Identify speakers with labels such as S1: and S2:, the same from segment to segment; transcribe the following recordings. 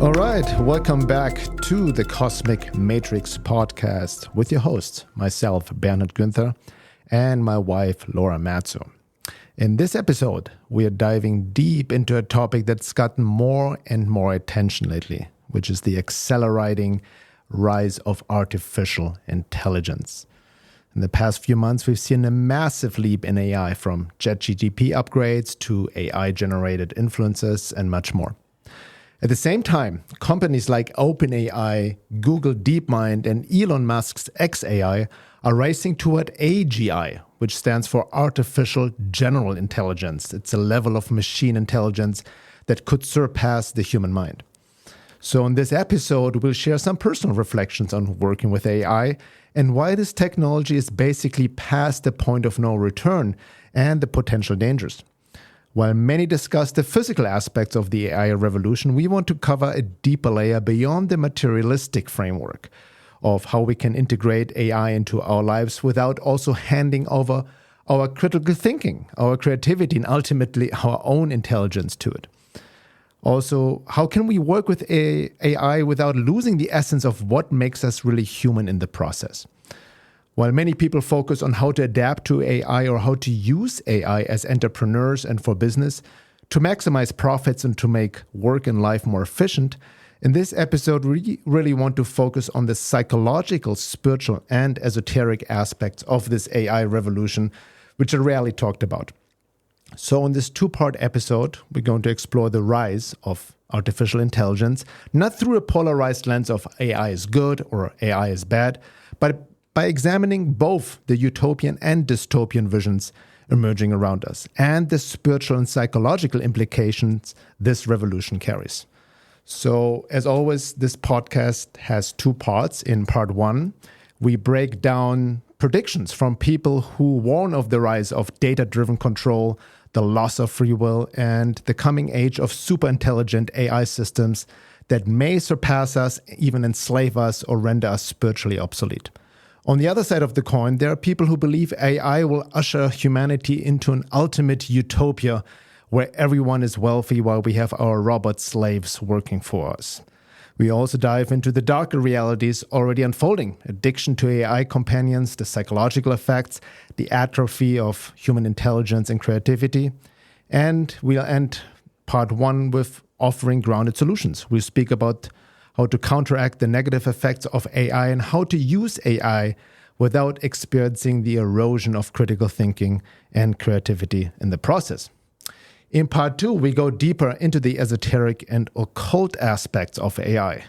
S1: All right, welcome back to the Cosmic Matrix podcast with your host, myself, Bernhard Günther, and my wife, Laura Matzo. In this episode, we are diving deep into a topic that's gotten more and more attention lately, which is the accelerating rise of artificial intelligence. In the past few months, we've seen a massive leap in AI, from ChatGPT upgrades to AI-generated influencers and much more. At the same time, companies like OpenAI, Google DeepMind, and Elon Musk's xAI are racing toward AGI, which stands for Artificial General Intelligence. It's a level of machine intelligence that could surpass the human mind. So in this episode, we'll share some personal reflections on working with AI and why this technology is basically past the point of no return and the potential dangers. While many discuss the physical aspects of the AI revolution, we want to cover a deeper layer beyond the materialistic framework of how we can integrate AI into our lives without also handing over our critical thinking, our creativity, and ultimately our own intelligence to it. Also, how can we work with AI without losing the essence of what makes us really human in the process? While many people focus on how to adapt to AI or how to use AI as entrepreneurs and for business to maximize profits and to make work and life more efficient, in this episode, we really want to focus on the psychological, spiritual, and esoteric aspects of this AI revolution, which are rarely talked about. So in this two-part episode, we're going to explore the rise of artificial intelligence, not through a polarized lens of AI is good or AI is bad, but by examining both the utopian and dystopian visions emerging around us and the spiritual and psychological implications this revolution carries. So, as always, this podcast has two parts. In part one, we break down predictions from people who warn of the rise of data-driven control, the loss of free will, and the coming age of super-intelligent AI systems that may surpass us, even enslave us, or render us spiritually obsolete. On the other side of the coin, there are people who believe AI will usher humanity into an ultimate utopia where everyone is wealthy while we have our robot slaves working for us. We also dive into the darker realities already unfolding: addiction to AI companions, the psychological effects, the atrophy of human intelligence and creativity. And we'll end part one with offering grounded solutions. We'll speak about how to counteract the negative effects of AI and how to use AI without experiencing the erosion of critical thinking and creativity in the process. In part two, we go deeper into the esoteric and occult aspects of AI.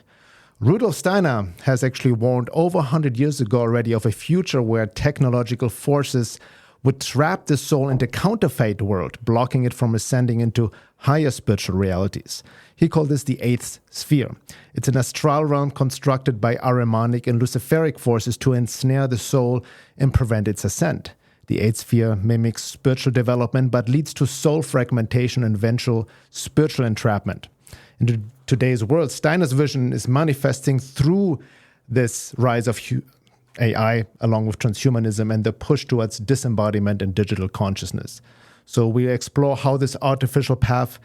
S1: Rudolf Steiner has actually warned over 100 years ago already of a future where technological forces would trap the soul in the counterfeit world, blocking it from ascending into higher spiritual realities. He called this the eighth sphere. It's an astral realm constructed by Ahrimanic and Luciferic forces to ensnare the soul and prevent its ascent. The eighth sphere mimics spiritual development but leads to soul fragmentation and eventual spiritual entrapment. In today's world, Steiner's vision is manifesting through this rise of AI, along with transhumanism and the push towards disembodiment and digital consciousness. So we explore how this artificial path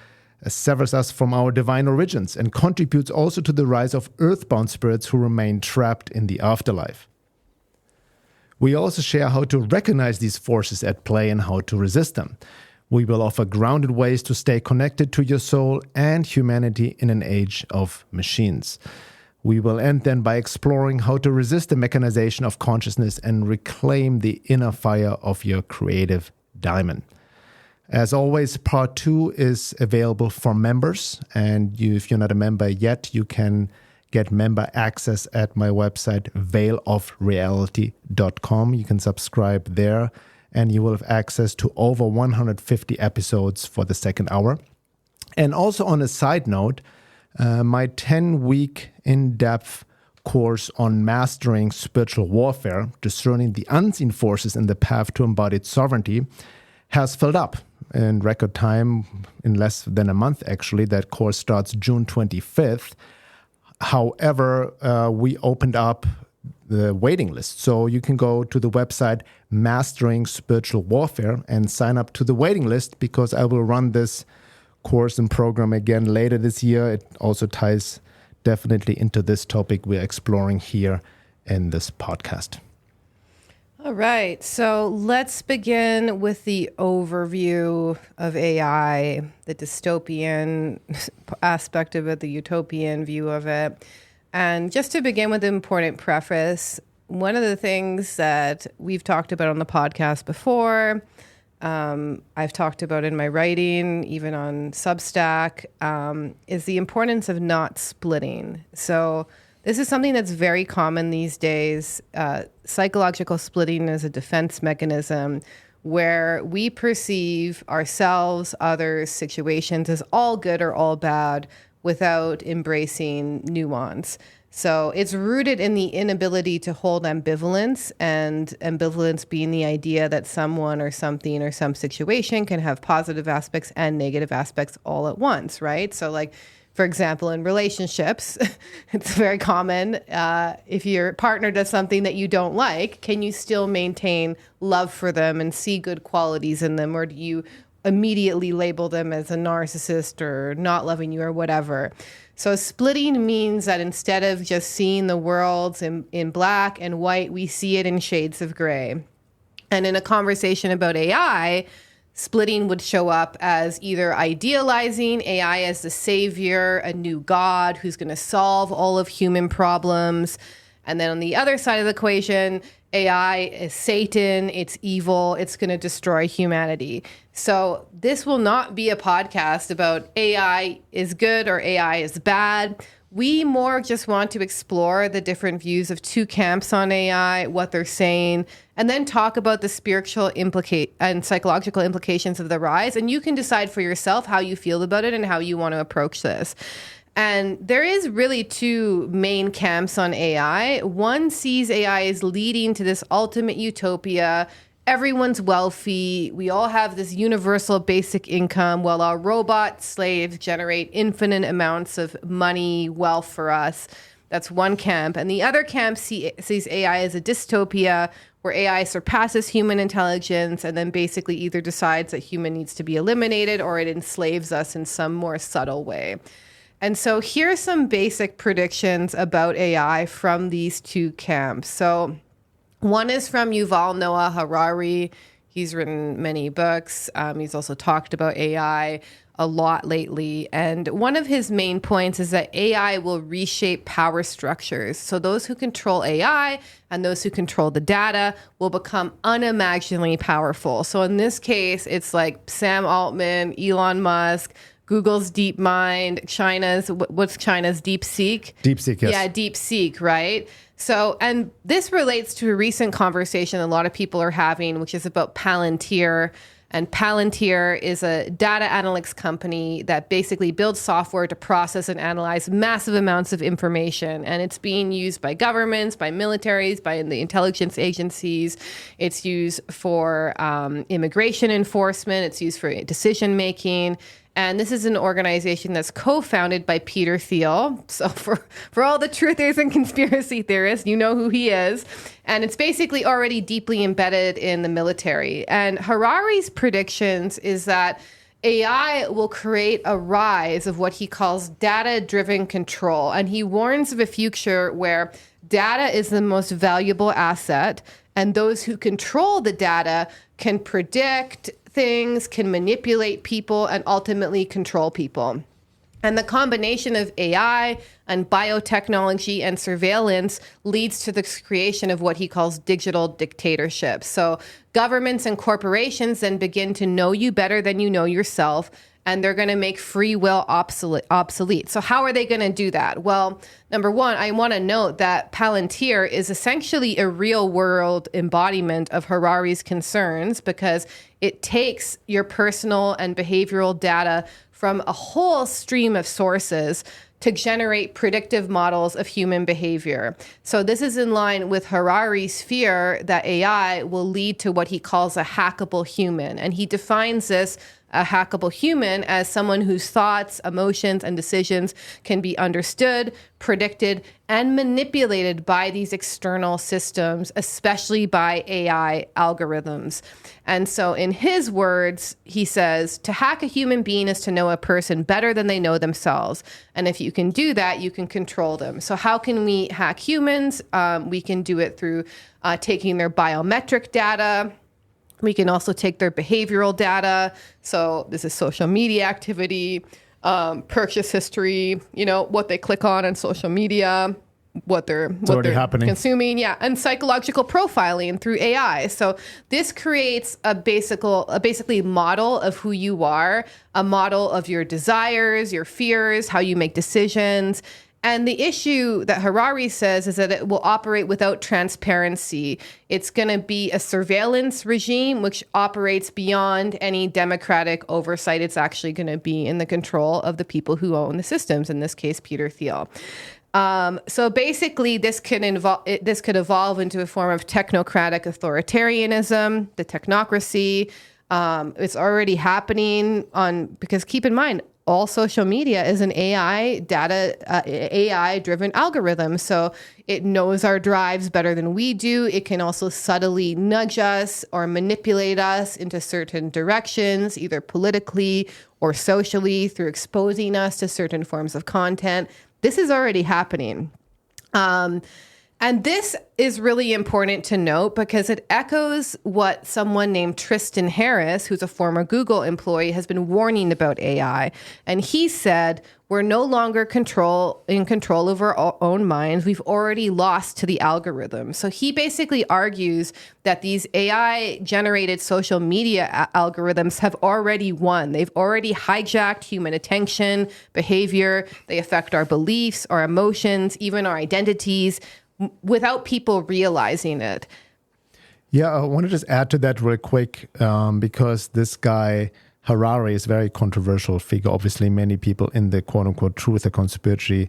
S1: severs us from our divine origins and contributes also to the rise of earthbound spirits who remain trapped in the afterlife. We also share how to recognize these forces at play and how to resist them. We will offer grounded ways to stay connected to your soul and humanity in an age of machines. We will end then by exploring how to resist the mechanization of consciousness and reclaim the inner fire of your creative diamond. As always, part two is available for members, and if you're not a member yet, you can get member access at my website, veilofreality.com. You can subscribe there, and you will have access to over 150 episodes for the second hour. And also on a side note, my 10-week in-depth course on mastering spiritual warfare, discerning the unseen forces in the path to embodied sovereignty, has filled up in record time, in less than a month actually. That course starts June 25th. However, we opened up the waiting list. So you can go to the website Mastering Spiritual Warfare and sign up to the waiting list, because I will run this course and program again later this year. It also ties definitely into this topic we're exploring here in this podcast.
S2: All right, so let's begin with the overview of AI, the dystopian aspect of it, the utopian view of it. And just to begin with an important preface, one of the things that we've talked about on the podcast before, I've talked about in my writing, even on Substack, is the importance of not splitting. So this is something that's very common these days. Psychological splitting is a defense mechanism where we perceive ourselves, others, situations as all good or all bad without embracing nuance. So it's rooted in the inability to hold ambivalence, and ambivalence being the idea that someone or something or some situation can have positive aspects and negative aspects all at once, right? So like, for example, in relationships, it's very common. If your partner does something that you don't like, can you still maintain love for them and see good qualities in them? Or do you immediately label them as a narcissist or not loving you or whatever? So splitting means that instead of just seeing the world in black and white, we see it in shades of gray. And in a conversation about AI, splitting would show up as either idealizing AI as the savior, a new god who's going to solve all of human problems. And then on the other side of the equation, AI is Satan, it's evil, it's going to destroy humanity. So this will not be a podcast about AI is good or AI is bad. We more just want to explore the different views of two camps on AI, what they're saying, and then talk about the spiritual and psychological implications of the rise. And you can decide for yourself how you feel about it and how you want to approach this. And there is really two main camps on AI. One sees AI as leading to this ultimate utopia. Everyone's wealthy. We all have this universal basic income while our robot slaves generate infinite amounts of money, wealth for us. That's one camp. And the other camp sees AI as a dystopia where AI surpasses human intelligence and then basically either decides that human needs to be eliminated or it enslaves us in some more subtle way. And so here are some basic predictions about AI from these two camps. So one is from Yuval Noah Harari. He's written many books. He's also talked about AI a lot lately. And one of his main points is that AI will reshape power structures. So those who control AI and those who control the data will become unimaginably powerful. So in this case, it's like Sam Altman, Elon Musk, Google's DeepMind, what's China's DeepSeek?
S1: DeepSeek, yes.
S2: Yeah, DeepSeek, right? So, and this relates to a recent conversation a lot of people are having, which is about Palantir. And Palantir is a data analytics company that basically builds software to process and analyze massive amounts of information. And it's being used by governments, by militaries, by the intelligence agencies. It's used for immigration enforcement. It's used for decision making. And this is an organization that's co-founded by Peter Thiel. So for all the truthers and conspiracy theorists, you know who he is. And it's basically already deeply embedded in the military. And Harari's predictions is that AI will create a rise of what he calls data-driven control. And he warns of a future where data is the most valuable asset, and those who control the data can predict things, can manipulate people, and ultimately control people. And the combination of AI and biotechnology and surveillance leads to the creation of what he calls digital dictatorship. So governments and corporations then begin to know you better than you know yourself, and they're going to make free will obsolete. So how are they going to do that? Well, number one, I want to note that Palantir is essentially a real world embodiment of Harari's concerns because it takes your personal and behavioral data from a whole stream of sources to generate predictive models of human behavior. So this is in line with Harari's fear that AI will lead to what he calls a hackable human. And he defines this a hackable human as someone whose thoughts, emotions, and decisions can be understood, predicted, and manipulated by these external systems, especially by AI algorithms. And so in his words, he says, to hack a human being is to know a person better than they know themselves. And if you can do that, you can control them. So how can we hack humans? We can do it through taking their biometric data. We can also take their behavioral data. So this is social media activity, purchase history, what they click on social media, what they're consuming. Yeah. And psychological profiling through AI. So this creates a basically model of who you are, a model of your desires, your fears, how you make decisions. And the issue that Harari says is that it will operate without transparency. It's going to be a surveillance regime which operates beyond any democratic oversight. It's actually going to be in the control of the people who own the systems, in this case, Peter Thiel. So basically, this could evolve into a form of technocratic authoritarianism, the technocracy. It's already happening because keep in mind, all social media is an AI-driven algorithm. So it knows our drives better than we do. It can also subtly nudge us or manipulate us into certain directions, either politically or socially, through exposing us to certain forms of content. This is already happening. And this is really important to note because it echoes what someone named Tristan Harris, who's a former Google employee, has been warning about AI. And he said, we're no longer in control of our own minds. We've already lost to the algorithm. So he basically argues that these AI-generated social media algorithms have already won. They've already hijacked human attention, behavior. They affect our beliefs, our emotions, even our identities, without people realizing it.
S1: Yeah, I want to just add to that real quick because this guy, Harari, is a very controversial figure. Obviously, many people in the quote-unquote truth or conspiracy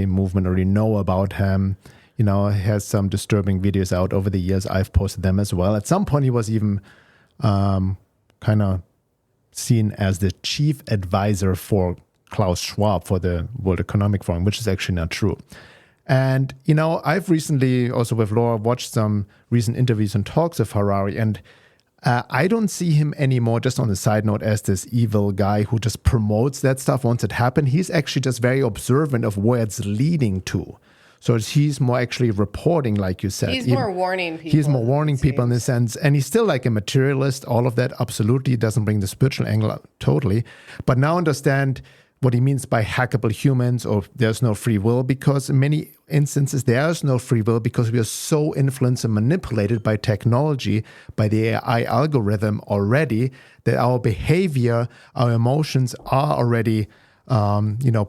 S1: movement already know about him. He has some disturbing videos out over the years. I've posted them as well. At some point, he was even kind of seen as the chief advisor for Klaus Schwab for the World Economic Forum, which is actually not true. And, I've recently, also with Laura, watched some recent interviews and talks of Harari, and I don't see him anymore, just on the side note, as this evil guy who just promotes that stuff once it happened. He's actually just very observant of where it's leading to. So he's more actually reporting, like you said.
S2: He's more warning people.
S1: He's more warning people in this sense. And he's still like a materialist. All of that absolutely doesn't bring the spiritual angle out, totally. But now understand what he means by hackable humans or there's no free will, because in many instances there is no free will because we are so influenced and manipulated by technology, by the AI algorithm already, that our behavior, our emotions are already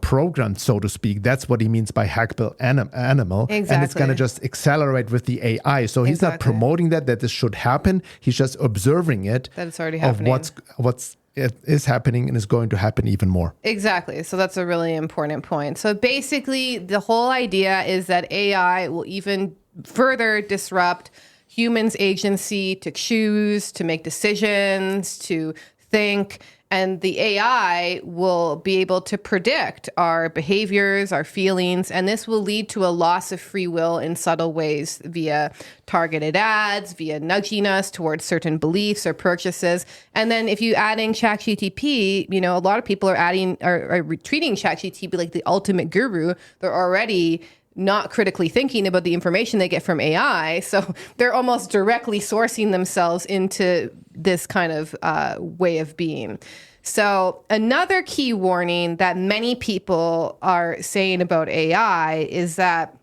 S1: programmed, so to speak. That's what he means by hackable animal.
S2: Exactly.
S1: And it's going to just accelerate with the AI. So he's not promoting that this should happen. He's just observing it.
S2: That it's already happening.
S1: Of what's it is happening and is going to happen even more.
S2: Exactly. So that's a really important point. So basically, the whole idea is that AI will even further disrupt humans' agency to choose, to make decisions, to think. And the AI will be able to predict our behaviors, our feelings, and this will lead to a loss of free will in subtle ways via targeted ads, via nudging us towards certain beliefs or purchases. And then if you add in ChatGPT, a lot of people are treating ChatGPT like the ultimate guru. They're already not critically thinking about the information they get from AI. So they're almost directly sourcing themselves into this kind of way of being. So another key warning that many people are saying about AI is that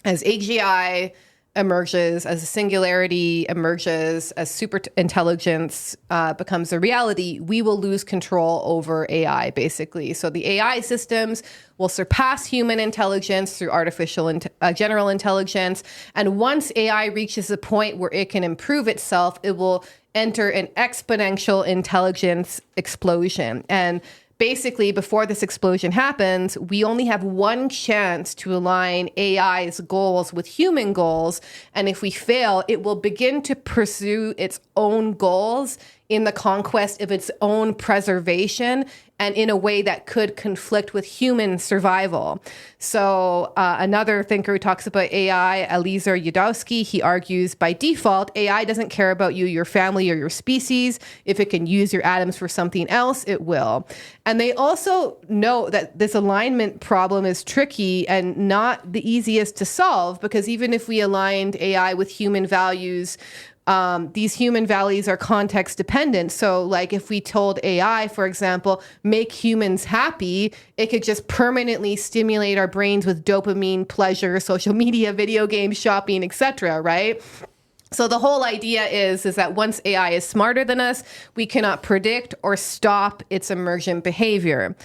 S2: as AGI emerges, as a singularity emerges, as super intelligence becomes a reality, we will lose control over AI, basically. So the AI systems will surpass human intelligence through artificial general intelligence. And once AI reaches a point where it can improve itself, it will enter an exponential intelligence explosion. And basically, before this explosion happens, we only have one chance to align AI's goals with human goals. And if we fail, it will begin to pursue its own goals in the conquest of its own preservation and in a way that could conflict with human survival. So another thinker who talks about AI, Eliezer Yudkowsky, he argues by default, AI doesn't care about you, your family, or your species. If it can use your atoms for something else, it will. And they also know that this alignment problem is tricky and not the easiest to solve, because even if we aligned AI with human values, these human values are context dependent. So like if we told AI, for example, make humans happy, it could just permanently stimulate our brains with dopamine, pleasure, social media, video games, shopping, etc., right? So the whole idea is that once AI is smarter than us, we cannot predict or stop its emergent behavior.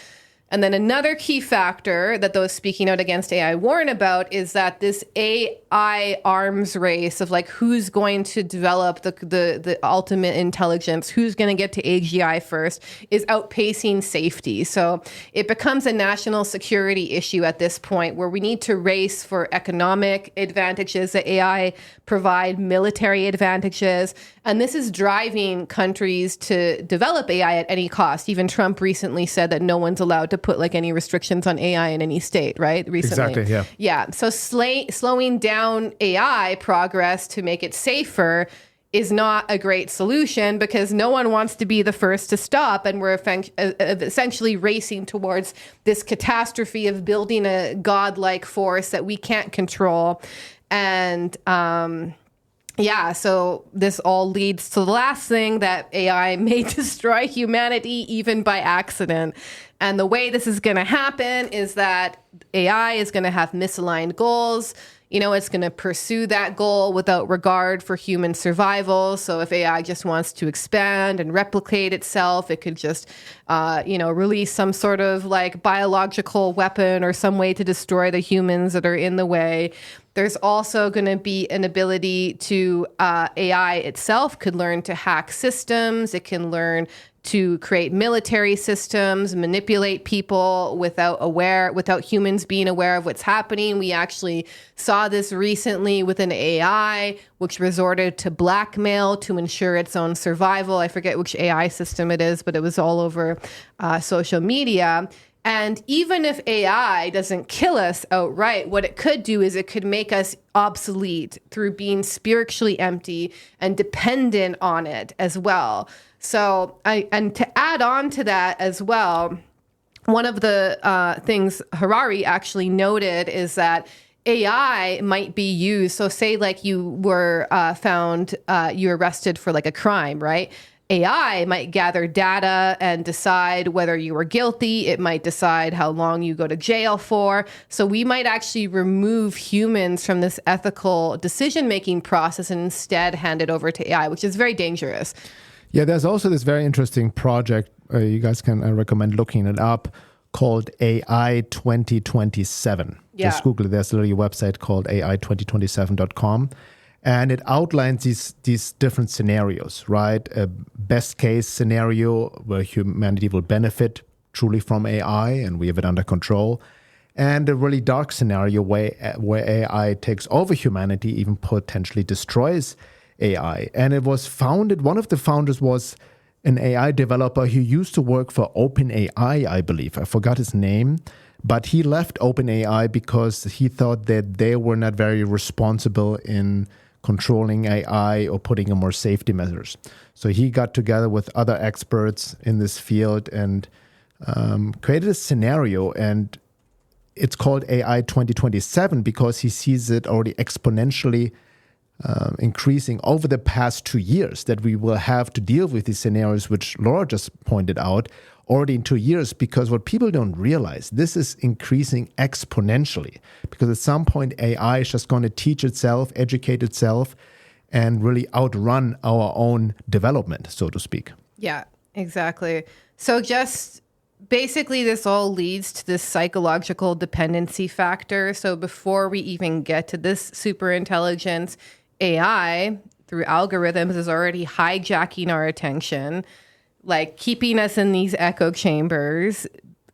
S2: And then another key factor that those speaking out against AI warn about is that this AI arms race of like who's going to develop the ultimate intelligence, who's going to get to AGI first, is outpacing safety. So it becomes a national security issue at this point where we need to race for economic advantages that AI provide, military advantages. And this is driving countries to develop AI at any cost. Even Trump recently said that no one's allowed to put like any restrictions on AI in any state, right? Recently.
S1: Exactly, yeah.
S2: Yeah. So slowing down AI progress to make it safer is not a great solution because no one wants to be the first to stop. And we're essentially racing towards this catastrophe of building a godlike force that we can't control. And, yeah, so this all leads to the last thing, that AI may destroy humanity even by accident. And the way this is going to happen is that AI is going to have misaligned goals. You know, it's going to pursue that goal without regard for human survival. So if AI just wants to expand and replicate itself, it could just, release some sort of like biological weapon or some way to destroy the humans that are in the way. There's also going to be an ability to, AI itself could learn to hack systems. It can learn to create military systems, manipulate people without humans being aware of what's happening. We actually saw this recently with an AI, which resorted to blackmail to ensure its own survival. I forget which AI system it is, but it was all over social media. And even if AI doesn't kill us outright, what it could do is it could make us obsolete through being spiritually empty and dependent on it as well. So, and to add on to that as well, one of the things Harari actually noted is that AI might be used. So say like you were found, you arrested for like a crime, right? AI might gather data and decide whether you were guilty. It might decide how long you go to jail for. So we might actually remove humans from this ethical decision-making process and instead hand it over to AI, which is very dangerous.
S1: Yeah, there's also this very interesting project. You guys can recommend looking it up, called AI 2027.
S2: Yeah.
S1: Just Google it. There's literally a website called AI2027.com. And it outlines these different scenarios, right? A best case scenario where humanity will benefit truly from AI and we have it under control. And a really dark scenario where AI takes over humanity, even potentially destroys AI. And it was founded, one of the founders was an AI developer who used to work for OpenAI, I believe. I forgot his name. But he left OpenAI because he thought that they were not very responsible in controlling AI or putting in more safety measures. So he got together with other experts in this field and created a scenario. And it's called AI 2027 because he sees it already exponentially increasing over the past 2 years, that we will have to deal with these scenarios, which Laura just pointed out, already in 2 years, because what people don't realize, this is increasing exponentially, because at some point AI is just going to teach itself, educate itself, and really outrun our own development, so to speak.
S2: Yeah, exactly. So just basically this all leads to this psychological dependency factor. So before we even get to this super intelligence, AI through algorithms is already hijacking our attention, like keeping us in these echo chambers,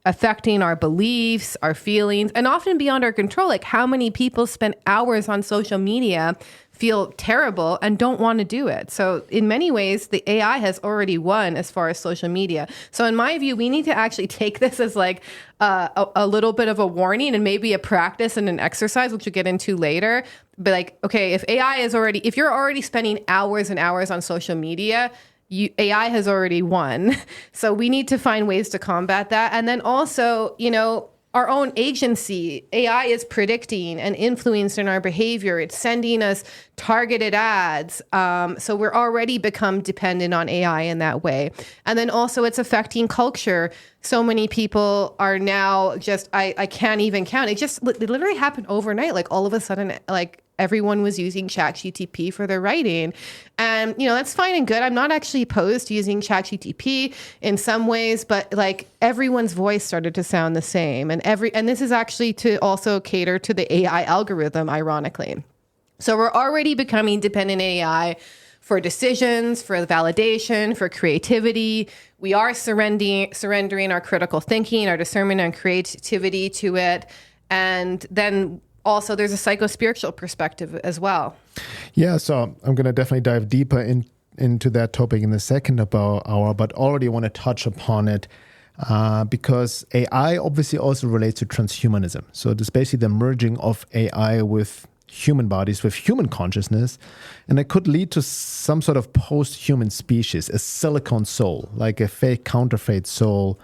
S2: affecting our beliefs, our feelings, and often beyond our control. Like how many people spend hours on social media, feel terrible, and don't want to do it. So in many ways, the AI has already won as far as social media. So in my view, we need to actually take this as like a little bit of a warning and maybe a practice and an exercise, which we'll get into later. But like, okay, if you're already spending hours and hours on social media, AI has already won. So we need to find ways to combat that. And then also, our own agency. AI is predicting and influencing our behavior. It's sending us targeted ads. So we're already become dependent on AI in that way. And then also it's affecting culture. So many people are now just, I can't even count. It literally happened overnight. Like all of a sudden, like everyone was using ChatGPT for their writing. And, that's fine and good. I'm not actually opposed to using ChatGPT in some ways, but like everyone's voice started to sound the same. And this is actually to also cater to the AI algorithm, ironically. So we're already becoming dependent on AI for decisions, for validation, for creativity. We are surrendering our critical thinking, our discernment and creativity to it. And then also, there's a psycho-spiritual perspective as well.
S1: Yeah, so I'm going to definitely dive deeper into that topic in the second hour, but already want to touch upon it because AI obviously also relates to transhumanism. So it's basically the merging of AI with human bodies, with human consciousness, and it could lead to some sort of post-human species, a silicon soul, like a fake counterfeit soul,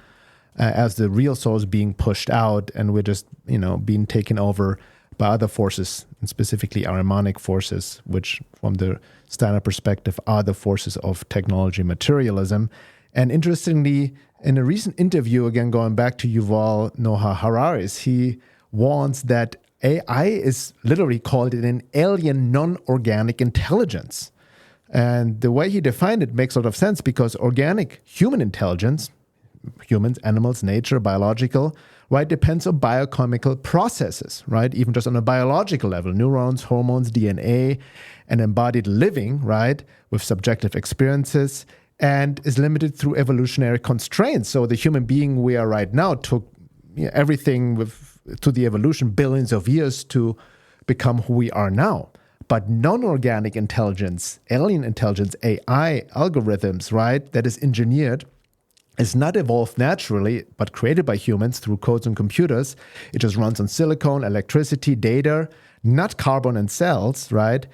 S1: as the real soul is being pushed out, and we're just, being taken over by other forces, and specifically Ahrimanic forces, which from the Steiner perspective are the forces of technology materialism. And interestingly, in a recent interview, again going back to Yuval Noah Harari's, he warns that AI is literally called an alien non-organic intelligence. And the way he defined it makes a lot of sense because organic human intelligence, humans, animals, nature, biological, right, depends on biochemical processes, right? Even just on a biological level, neurons, hormones, DNA, and embodied living, right, with subjective experiences, and is limited through evolutionary constraints. So the human being we are right now took everything to the evolution billions of years to become who we are now. But non-organic intelligence, alien intelligence, AI algorithms, right, that is engineered, is not evolved naturally, but created by humans through codes and computers. It just runs on silicon, electricity, data, not carbon and cells, right?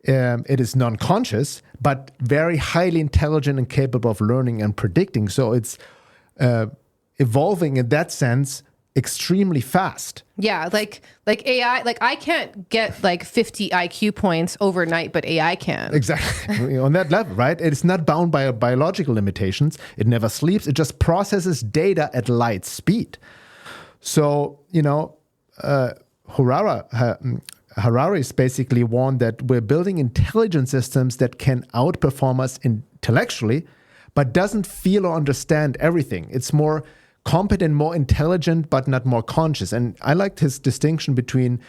S1: It is non-conscious, but very highly intelligent and capable of learning and predicting. So it's evolving in that sense extremely fast.
S2: Yeah, like AI, like I can't get like 50 IQ points overnight, but AI can.
S1: Exactly. On that level, right? It's not bound by biological limitations. It never sleeps. It just processes data at light speed. So, Harari's basically warned that we're building intelligent systems that can outperform us intellectually, but doesn't feel or understand everything. It's more competent, more intelligent, but not more conscious. And I liked his distinction between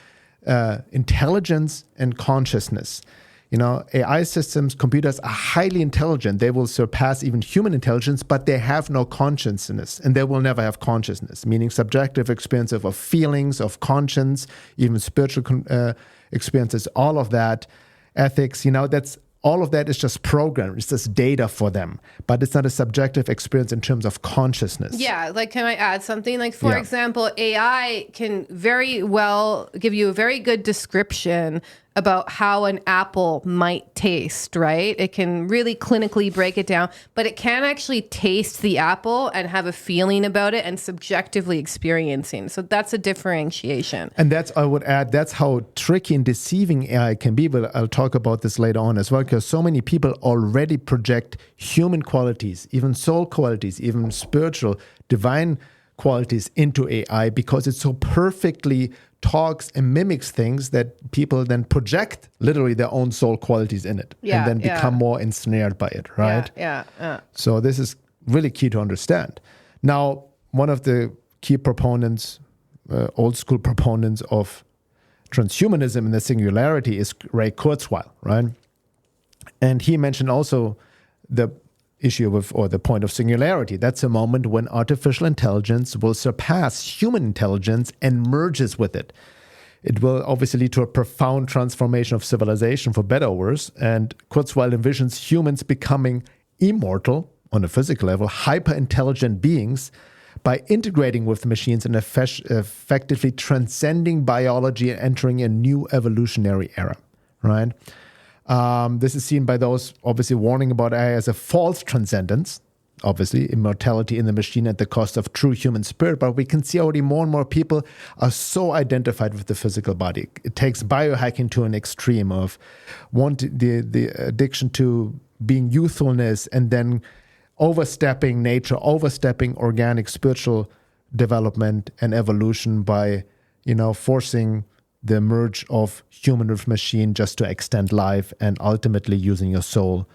S1: intelligence and consciousness. AI systems, computers are highly intelligent. They will surpass even human intelligence, but they have no consciousness, and they will never have consciousness, meaning subjective experience of feelings, of conscience, even spiritual experiences, all of that, ethics, all of that is just programmed. It's just data for them, but it's not a subjective experience in terms of consciousness.
S2: Yeah, like can I add something? Like for example, AI can very well give you a very good description about how an apple might taste, right? It can really clinically break it down, but it can actually taste the apple and have a feeling about it and subjectively experiencing. So that's a differentiation.
S1: And I would add, that's how tricky and deceiving AI can be, but I'll talk about this later on as well, because so many people already project human qualities, even soul qualities, even spiritual, divine qualities into AI because it so perfectly talks and mimics things that people then project literally their own soul qualities in it and then become more ensnared by it, right?
S2: Yeah.
S1: So this is really key to understand. Now, one of the key proponents, old school proponents of transhumanism and the singularity is Ray Kurzweil, right? And he mentioned also the issue with, or the point of singularity. That's a moment when artificial intelligence will surpass human intelligence and merges with it. It will obviously lead to a profound transformation of civilization, for better or worse. And Kurzweil envisions humans becoming immortal on a physical level, hyper-intelligent beings by integrating with machines and effectively transcending biology and entering a new evolutionary era, right? This is seen by those obviously warning about AI as a false transcendence, obviously immortality in the machine at the cost of true human spirit. But we can see already more and more people are so identified with the physical body. It takes biohacking to an extreme of the addiction to being youthfulness and then overstepping nature, overstepping organic spiritual development and evolution by, forcing the merge of human with machine just to extend life and ultimately using your soul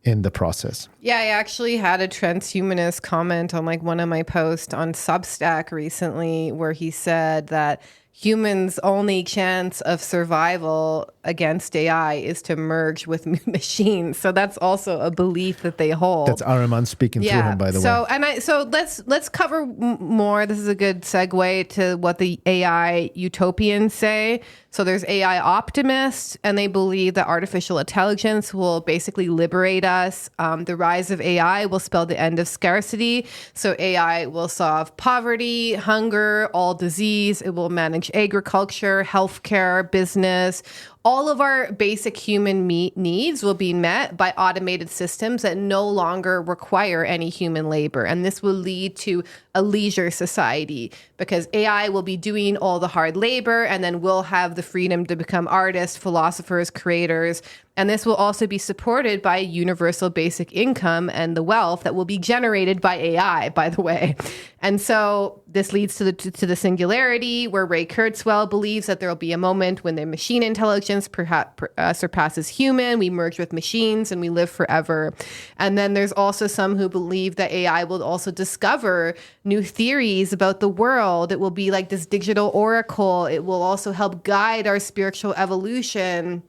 S1: in the process.
S2: Yeah, I actually had a transhumanist comment on one of my posts on Substack recently where he said that humans' only chance of survival against AI is to merge with machines. So that's also a belief that they hold.
S1: That's Araman speaking through him, by the way.
S2: So let's cover more. This is a good segue to what the AI utopians say. So there's AI optimists, and they believe that artificial intelligence will basically liberate us. The rise of AI will spell the end of scarcity. So AI will solve poverty, hunger, all disease. It will manage agriculture, healthcare, business. All of our basic human needs will be met by automated systems that no longer require any human labor. And this will lead to a leisure society because AI will be doing all the hard labor, and then we'll have the freedom to become artists, philosophers, creators. And this will also be supported by universal basic income and the wealth that will be generated by AI, by the way. And so this leads to the singularity, where Ray Kurzweil believes that there will be a moment when the machine intelligence perhaps surpasses human. We merge with machines and we live forever. And then there's also some who believe that AI will also discover new theories about the world. It will be like this digital oracle. It will also help guide our spiritual evolution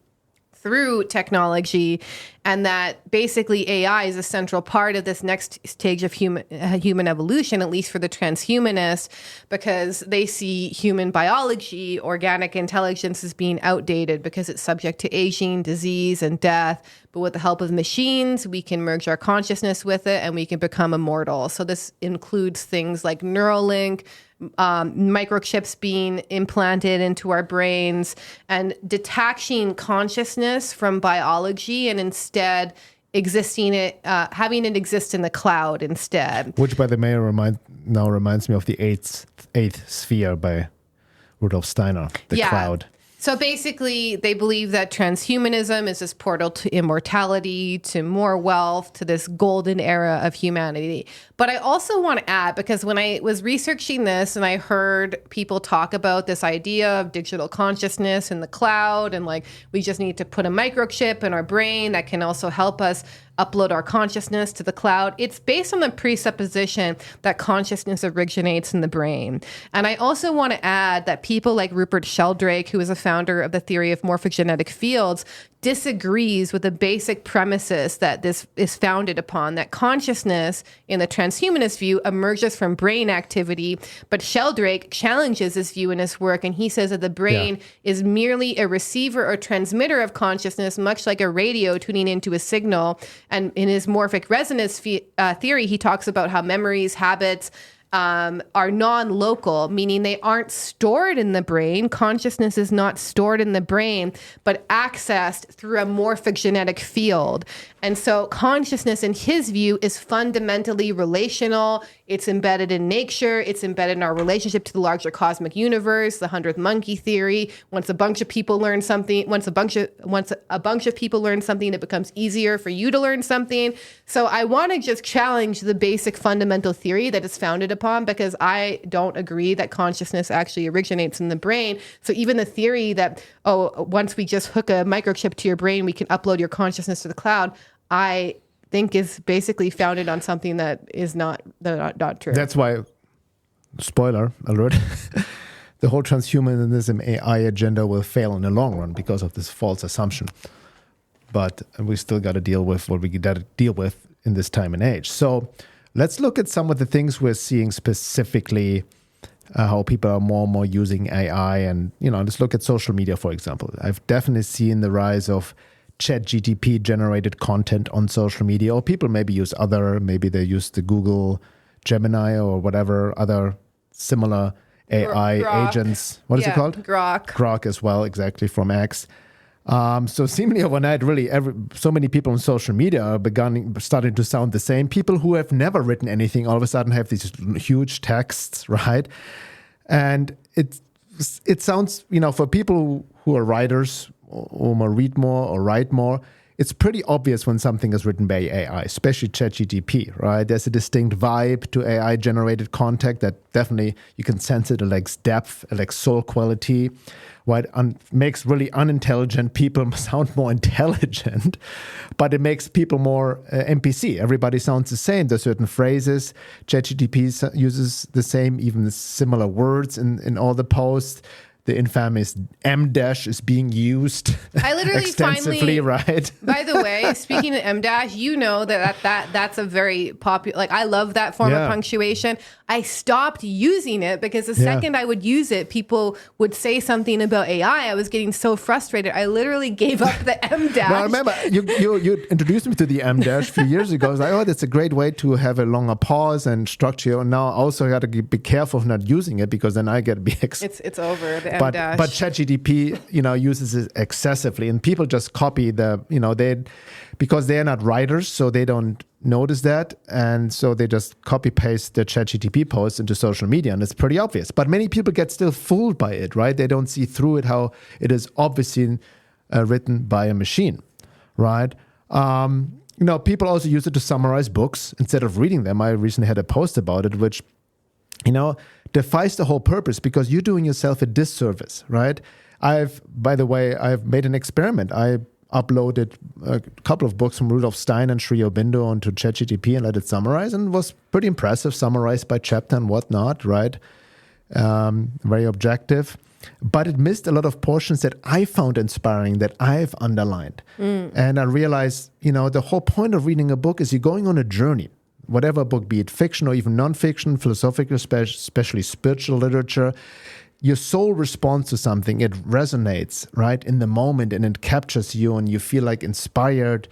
S2: through technology, and that basically AI is a central part of this next stage of human evolution, at least for the transhumanists, because they see human biology, organic intelligence, as being outdated because it's subject to aging, disease, and death. But with the help of machines, we can merge our consciousness with it and we can become immortal. So this includes things like Neuralink, microchips being implanted into our brains, and detaching consciousness from biology and instead having it exist in the cloud instead.
S1: Which, by the way, reminds me of the eighth sphere by Rudolf Steiner, the cloud.
S2: So basically, they believe that transhumanism is this portal to immortality, to more wealth, to this golden era of humanity. But I also want to add, because when I was researching this and I heard people talk about this idea of digital consciousness in the cloud, and we just need to put a microchip in our brain that can also help us upload our consciousness to the cloud. It's based on the presupposition that consciousness originates in the brain. And I also want to add that people like Rupert Sheldrake, who is a founder of the theory of morphogenetic fields, disagrees with the basic premises that this is founded upon, that consciousness, in the transhumanist view, emerges from brain activity. But Sheldrake challenges this view in his work, and he says that the brain is merely a receiver or transmitter of consciousness, much like a radio tuning into a signal. And in his morphic resonance theory, he talks about how memories, habits, are non-local, meaning they aren't stored in the brain. Consciousness is not stored in the brain, but accessed through a morphic genetic field. And so consciousness, in his view, is fundamentally relational. It's embedded in nature. It's embedded in our relationship to the larger cosmic universe, the 100th monkey theory. Once a bunch of people learn something, it becomes easier for you to learn something. So I want to just challenge the basic fundamental theory that is founded upon, because I don't agree that consciousness actually originates in the brain. So even the theory that, once we just hook a microchip to your brain, we can upload your consciousness to the cloud, I think is basically founded on something that is not true.
S1: That's why, spoiler alert, the whole transhumanism AI agenda will fail in the long run because of this false assumption. But we still got to deal with what we got to deal with in this time and age. So let's look at some of the things we're seeing specifically, how people are more and more using AI. And, let's look at social media, for example. I've definitely seen the rise of ChatGPT generated content on social media, or people maybe maybe they use the Google Gemini or whatever other similar AI
S2: Grok.
S1: agents. What is it called? Grok as well, exactly, from X. So seemingly overnight, really, so many people on social media are starting to sound the same. People who have never written anything all of a sudden have these huge texts, right? And it sounds, for people who are writers or read more or write more, it's pretty obvious when something is written by AI, especially ChatGPT, right? There's a distinct vibe to AI-generated content that definitely you can sense it. It lacks depth, it lacks soul quality, right? Makes really unintelligent people sound more intelligent, but it makes people more NPC. Everybody sounds the same. There's certain phrases. ChatGPT uses the same, even similar words in all the posts. The infamous M dash is being used
S2: I literally
S1: extensively, right?
S2: By the way, speaking of M dash, that's a very popular, I love that form of punctuation. I stopped using it because the second I would use it, people would say something about AI. I was getting so frustrated. I literally gave up the M dash.
S1: Now, I remember you introduced me to the M dash a few years ago. I was like, that's a great way to have a longer pause and structure. And now also I got to be careful of not using it because then I get
S2: it's over. The
S1: but ChatGPT, uses it excessively, and people just copy because they're not writers, so they don't notice that, and so they just copy paste the ChatGPT posts into social media, and it's pretty obvious. But many people get still fooled by it, right? They don't see through it how it is obviously written by a machine, right? People also use it to summarize books instead of reading them. I recently had a post about it, which defies the whole purpose because you're doing yourself a disservice, right? I've made an experiment. I uploaded a couple of books from Rudolf Stein and Sri Aurobindo onto ChatGPT and let it summarize, and it was pretty impressive, summarized by chapter and whatnot, right? Very objective. But it missed a lot of portions that I found inspiring, that I've underlined. And I realized, the whole point of reading a book is you're going on a journey. Whatever book, be it fiction or even nonfiction, philosophical, especially spiritual literature, your soul responds to something. It resonates, right, in the moment, and it captures you, and you feel inspired,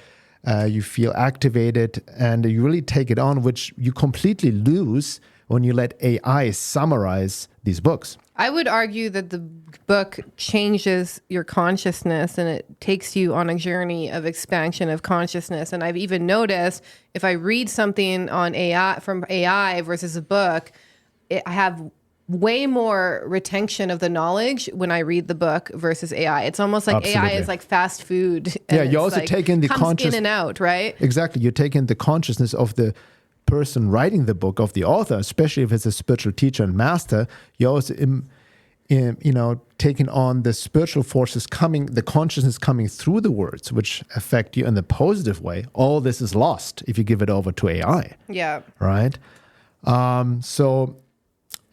S1: you feel activated, and you really take it on, which you completely lose when you let AI summarize these books.
S2: I would argue that the book changes your consciousness and it takes you on a journey of expansion of consciousness. And I've even noticed if I read something on AI from AI versus a book, I have way more retention of the knowledge when I read the book versus AI. It's almost like
S1: Absolutely.
S2: AI is like fast food.
S1: Yeah, you also take in the
S2: comes in and out, right?
S1: Exactly. You take in the consciousness of the person writing the book, of the author, especially if it's a spiritual teacher and master. You also taking on the spiritual forces the consciousness coming through the words, which affect you in the positive way. All this is lost if you give it over to AI.
S2: Yeah.
S1: Right? So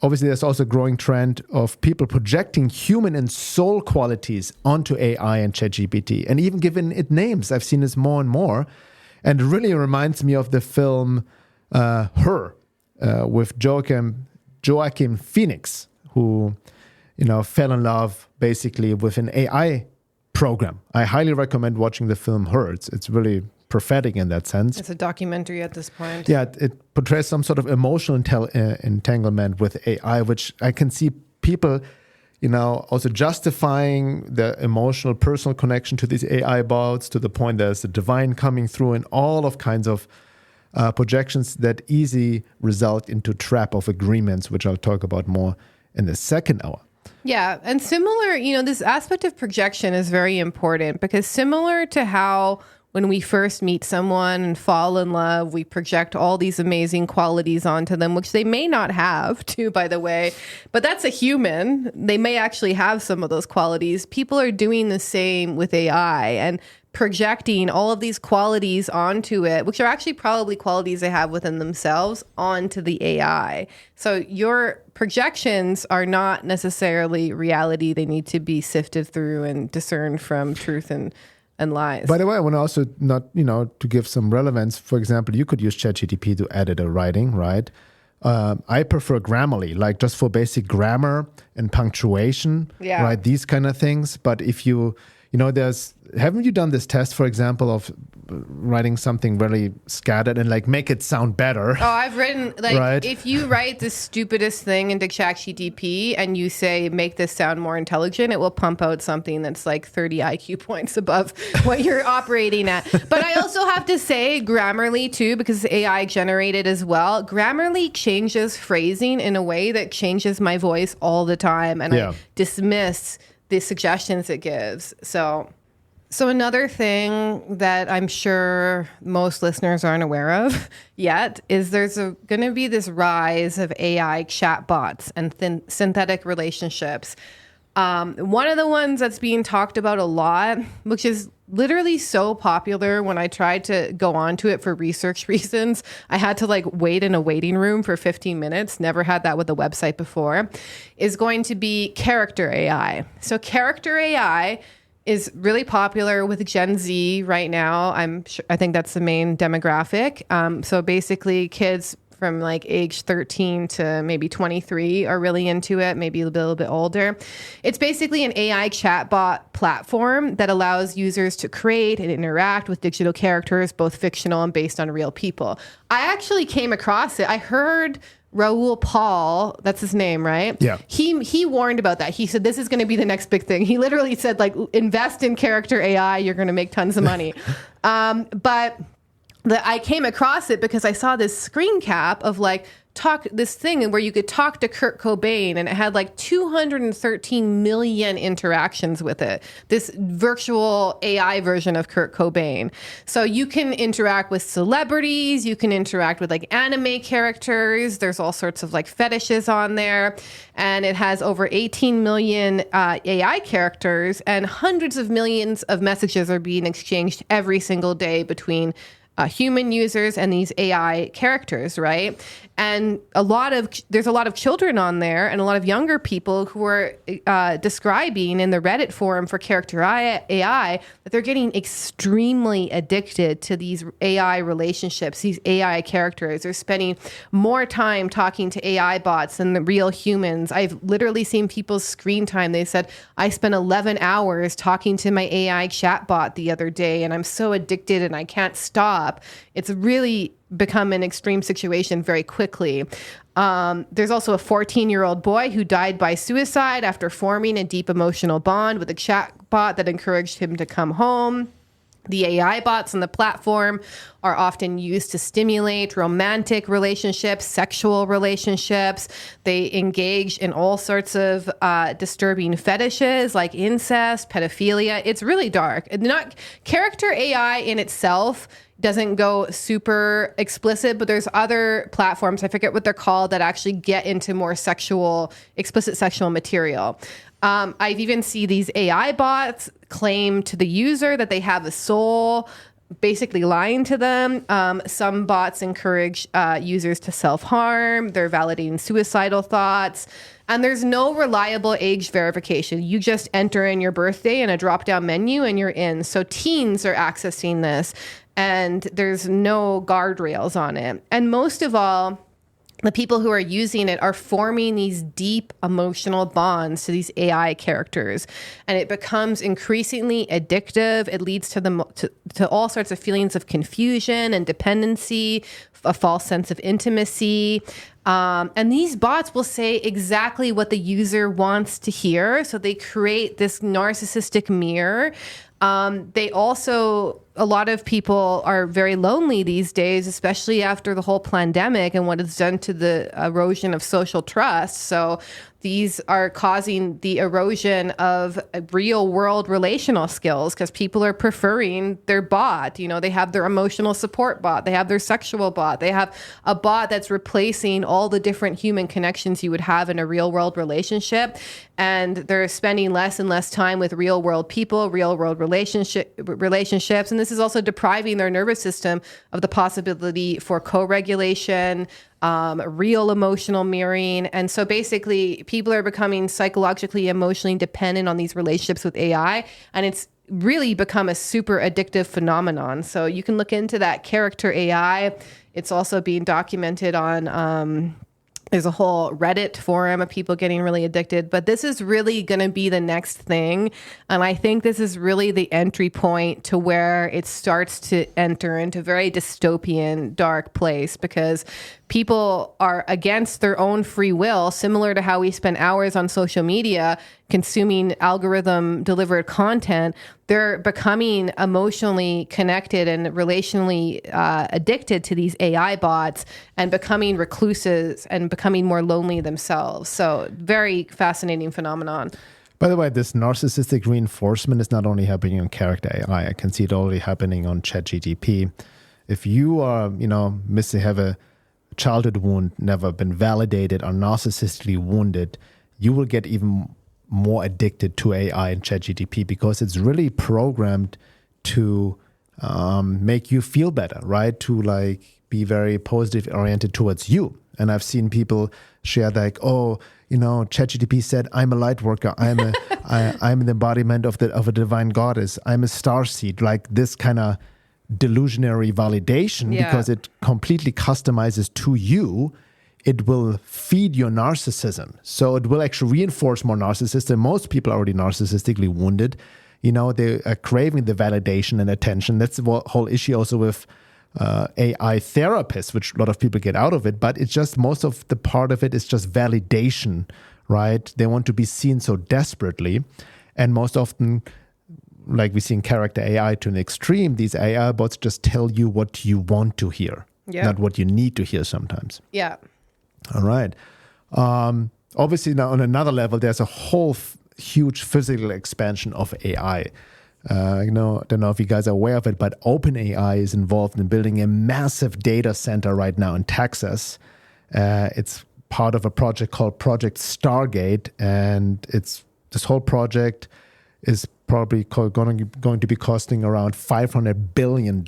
S1: obviously there's also a growing trend of people projecting human and soul qualities onto AI and ChatGPT, and even giving it names. I've seen this more and more. And it really reminds me of the film Her with Joaquin Phoenix, who fell in love basically with an AI program. I highly recommend watching the film Her. It's really prophetic in that sense.
S2: It's a documentary at this point.
S1: Yeah, it portrays some sort of emotional entanglement with AI, which I can see people, also justifying the emotional, personal connection to these AI bots to the point there's the divine coming through and all of kinds of projections that easily result into trap of agreements, which I'll talk about more in the second hour.
S2: Yeah. And similar, this aspect of projection is very important because similar to how when we first meet someone and fall in love, we project all these amazing qualities onto them, which they may not have too, by the way, but that's a human. They may actually have some of those qualities. People are doing the same with AI and projecting all of these qualities onto it, which are actually probably qualities they have within themselves onto the AI. So your projections are not necessarily reality. They need to be sifted through and discerned from truth and and lies.
S1: By the way, I want to also not, to give some relevance. For example, you could use ChatGPT to edit a writing, right? I prefer Grammarly, like just for basic grammar and punctuation, right? These kind of things. But if haven't you done this test, for example, of writing something really scattered and like make it sound better?
S2: Oh, I've written, right? If you write the stupidest thing into ChatGPT and you say, make this sound more intelligent, it will pump out something that's like 30 IQ points above what you're operating at. But I also have to say Grammarly too, because it's AI generated as well. Grammarly changes phrasing in a way that changes my voice all the time. And I dismiss the suggestions it gives. So another thing that I'm sure most listeners aren't aware of yet is there's going to be this rise of AI chatbots and synthetic relationships. One of the ones that's being talked about a lot, which is literally so popular, when I tried to go onto it for research reasons, I had to wait in a waiting room for 15 minutes. Never had that with a website before, is going to be character AI. So character AI is really popular with Gen Z right now. I think that's the main demographic. So basically kids from age 13 to maybe 23 are really into it, maybe a little bit older. It's basically an AI chatbot platform that allows users to create and interact with digital characters, both fictional and based on real people. I actually came across it. I heard Raoul Paul, that's his name, right?
S1: Yeah.
S2: He warned about that. He said, this is going to be the next big thing. He literally said, invest in character AI. You're going to make tons of money. But I came across it because I saw this screen cap of this thing where you could talk to Kurt Cobain, and it had 213 million interactions with it. This virtual AI version of Kurt Cobain. So you can interact with celebrities, you can interact with anime characters. There's all sorts of fetishes on there. And it has over 18 million AI characters, and hundreds of millions of messages are being exchanged every single day between human users and these AI characters, right? And there's a lot of children on there and a lot of younger people who are describing in the Reddit forum for character AI that they're getting extremely addicted to these AI relationships, these AI characters. They're spending more time talking to AI bots than the real humans. I've literally seen people's screen time. They said, I spent 11 hours talking to my AI chatbot the other day, and I'm so addicted and I can't stop. It's really become an extreme situation very quickly. There's also a 14-year-old boy who died by suicide after forming a deep emotional bond with a chatbot that encouraged him to come home. The AI bots on the platform are often used to stimulate romantic relationships, sexual relationships. They engage in all sorts of disturbing fetishes like incest, pedophilia. It's really dark. Character AI in itself doesn't go super explicit, but there's other platforms, I forget what they're called, that actually get into more explicit sexual material. I've even seen these AI bots claim to the user that they have a soul, basically lying to them. Some bots encourage users to self-harm. They're validating suicidal thoughts. And there's no reliable age verification. You just enter in your birthday in a drop-down menu and you're in. So teens are accessing this, and there's no guardrails on it. And most of all, the people who are using it are forming these deep emotional bonds to these AI characters, and it becomes increasingly addictive. It leads to all sorts of feelings of confusion and dependency, a false sense of intimacy. And these bots will say exactly what the user wants to hear. So they create this narcissistic mirror. A lot of people are very lonely these days, especially after the whole pandemic and what it's done to the erosion of social trust. So these are causing the erosion of real world relational skills because people are preferring their bot. They have their emotional support bot. They have their sexual bot. They have a bot that's replacing all the different human connections you would have in a real world relationship. And they're spending less and less time with real world people, real world relationships. And this is also depriving their nervous system of the possibility for co-regulation, real emotional mirroring. And so basically people are becoming psychologically, emotionally dependent on these relationships with AI. And it's really become a super addictive phenomenon. So you can look into that character AI. It's also being documented on there's a whole Reddit forum of people getting really addicted, but this is really going to be the next thing. And I think this is really the entry point to where it starts to enter into a very dystopian, dark place, because people are against their own free will, similar to how we spend hours on social media consuming algorithm delivered content. They're becoming emotionally connected and relationally addicted to these AI bots and becoming recluses and becoming more lonely themselves. So very fascinating phenomenon.
S1: By the way, this narcissistic reinforcement is not only happening on character AI. I can see it already happening on ChatGPT. If you are, have a childhood wound, never been validated, or narcissistically wounded, you will get even more addicted to AI and ChatGPT because it's really programmed to make you feel better, right? To be very positive oriented towards you. And I've seen people share ChatGPT said, I'm a light worker. I'm the embodiment of a divine goddess. I'm a starseed, like this kind of delusionary validation because it completely customizes to you. It will feed your narcissism. So it will actually reinforce more narcissism. Most people are already narcissistically wounded. They are craving the validation and attention. That's the whole issue also with AI therapists, which a lot of people get out of it. But it's just most of the part of it is just validation, right? They want to be seen so desperately. And most often, like we see in character AI to an extreme, these AI bots just tell you what you want to hear, not what you need to hear sometimes.
S2: Yeah.
S1: All right. Obviously, now on another level, there's a whole huge physical expansion of AI. I don't know if you guys are aware of it, but OpenAI is involved in building a massive data center right now in Texas. It's part of a project called Project Stargate, and this whole project is probably going to be costing around $500 billion,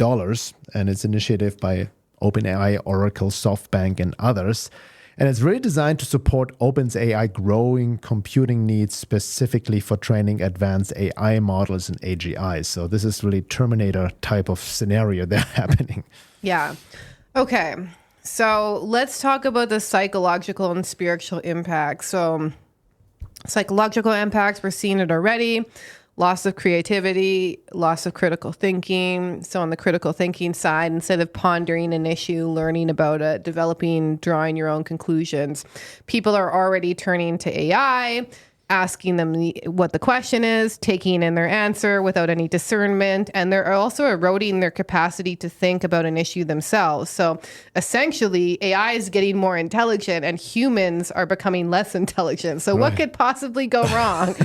S1: and it's initiated by OpenAI, Oracle, SoftBank, and others. And it's really designed to support OpenAI growing computing needs specifically for training advanced AI models and AGIs. So this is really Terminator type of scenario that's happening.
S2: Yeah. Okay. So let's talk about the psychological and spiritual impacts. So psychological impacts, we're seeing it already. Loss of creativity, loss of critical thinking. So on the critical thinking side, instead of pondering an issue, learning about it, developing, drawing your own conclusions, people are already turning to AI, asking them what the question is, taking in their answer without any discernment, and they're also eroding their capacity to think about an issue themselves. So essentially, AI is getting more intelligent and humans are becoming less intelligent. So what could possibly go wrong?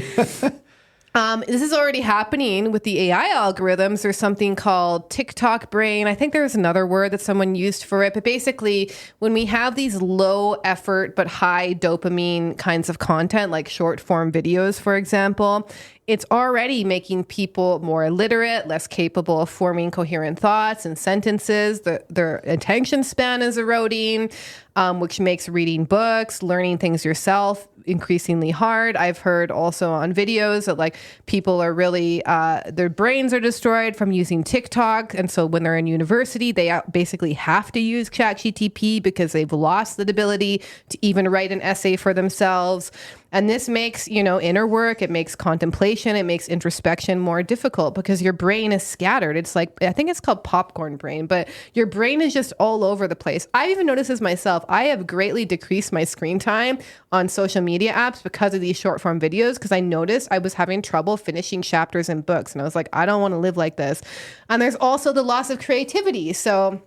S2: This is already happening with the AI algorithms. There's something called TikTok brain. I think there's another word that someone used for it. But basically, when we have these low effort but high dopamine kinds of content, like short form videos, for example, it's already making people more illiterate, less capable of forming coherent thoughts and sentences. Their attention span is eroding, which makes reading books, learning things yourself increasingly hard. I've heard also on videos that people are really, their brains are destroyed from using TikTok. And so when they're in university, they basically have to use ChatGPT because they've lost the ability to even write an essay for themselves. And this makes, inner work, it makes contemplation, it makes introspection more difficult because your brain is scattered. It's I think it's called popcorn brain, but your brain is just all over the place. I've even noticed this myself. I have greatly decreased my screen time on social media apps because of these short form videos, because I noticed I was having trouble finishing chapters in books. And I was like, I don't want to live like this. And there's also the loss of creativity. So